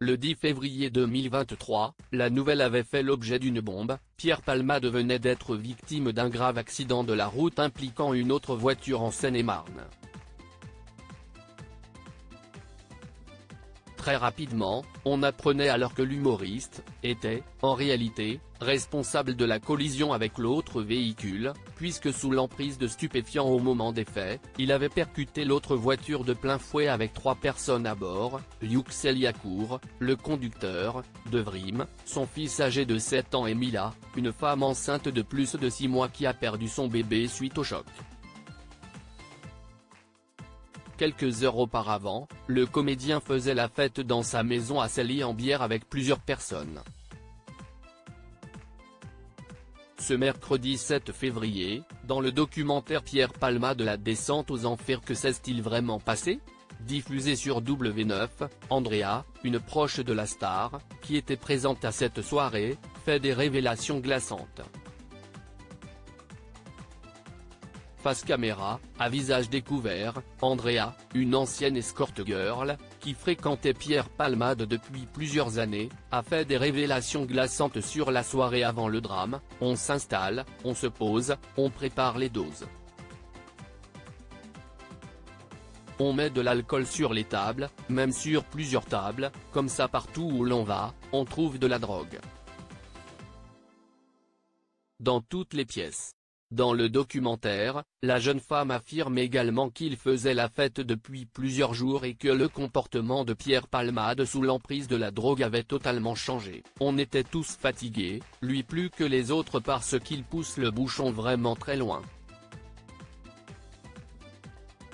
Le 10 février 2023, la nouvelle avait fait l'objet d'une bombe. Pierre Palmade venait d'être victime d'un grave accident de la route impliquant une autre voiture en Seine-et-Marne. Très rapidement, on apprenait alors que l'humoriste était, en réalité, responsable de la collision avec l'autre véhicule, puisque sous l'emprise de stupéfiants au moment des faits, il avait percuté l'autre voiture de plein fouet avec 3 personnes à bord: Yuxel Yacour, le conducteur, Devrim, son fils âgé de 7 ans et Mila, une femme enceinte de plus de 6 mois qui a perdu son bébé suite au choc. Quelques heures auparavant, le comédien faisait la fête dans sa maison à Cergy-en-Bière avec plusieurs personnes. Ce mercredi 7 février, dans le documentaire Pierre Palmade La descente aux enfers, que s'est-il vraiment passé ? Diffusé sur W9, Andrea, une proche de la star, qui était présente à cette soirée, fait des révélations glaçantes. Face caméra, à visage découvert, Andrea, une ancienne escort girl, qui fréquentait Pierre Palmade depuis plusieurs années, a fait des révélations glaçantes sur la soirée avant le drame. On s'installe, on se pose, on prépare les doses. On met de l'alcool sur les tables, même sur plusieurs tables, comme ça partout où l'on va, on trouve de la drogue. Dans toutes les pièces. Dans le documentaire, la jeune femme affirme également qu'il faisait la fête depuis plusieurs jours et que le comportement de Pierre Palmade sous l'emprise de la drogue avait totalement changé. On était tous fatigués, lui plus que les autres, parce qu'il pousse le bouchon vraiment très loin.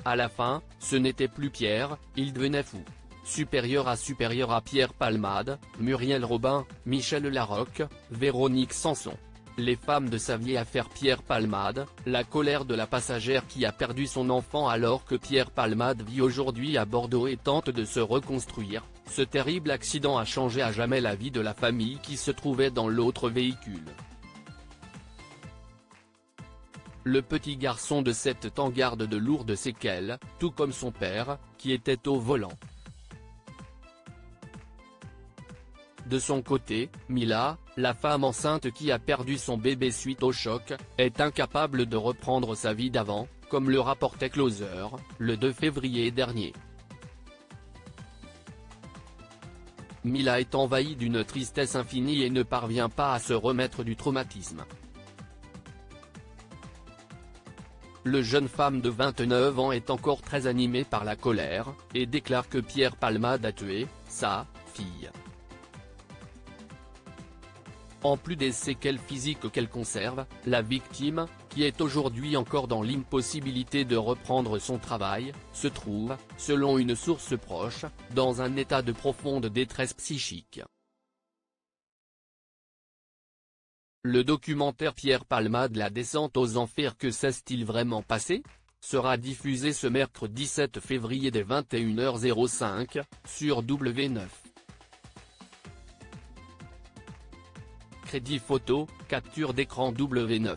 À la fin, ce n'était plus Pierre, il devenait fou. Supérieur à Pierre Palmade, Muriel Robin, Michel Larocque, Véronique Sanson. Les femmes de sa vieille affaire Pierre Palmade, la colère de la passagère qui a perdu son enfant alors que Pierre Palmade vit aujourd'hui à Bordeaux et tente de se reconstruire. Ce terrible accident a changé à jamais la vie de la famille qui se trouvait dans l'autre véhicule. Le petit garçon de 7 ans garde de lourdes séquelles, tout comme son père, qui était au volant. De son côté, Mila, la femme enceinte qui a perdu son bébé suite au choc, est incapable de reprendre sa vie d'avant, comme le rapportait Closer, le 2 février dernier. Mila est envahie d'une tristesse infinie et ne parvient pas à se remettre du traumatisme. Le jeune femme de 29 ans est encore très animée par la colère, et déclare que Pierre Palmade a tué sa fille. En plus des séquelles physiques qu'elle conserve, la victime, qui est aujourd'hui encore dans l'impossibilité de reprendre son travail, se trouve, selon une source proche, dans un état de profonde détresse psychique. Le documentaire Pierre Palmade La descente aux enfers, que s'est-il vraiment passé ? Sera diffusé ce mercredi 7 février dès 21h05, sur W9. Crédit photo, capture d'écran W9.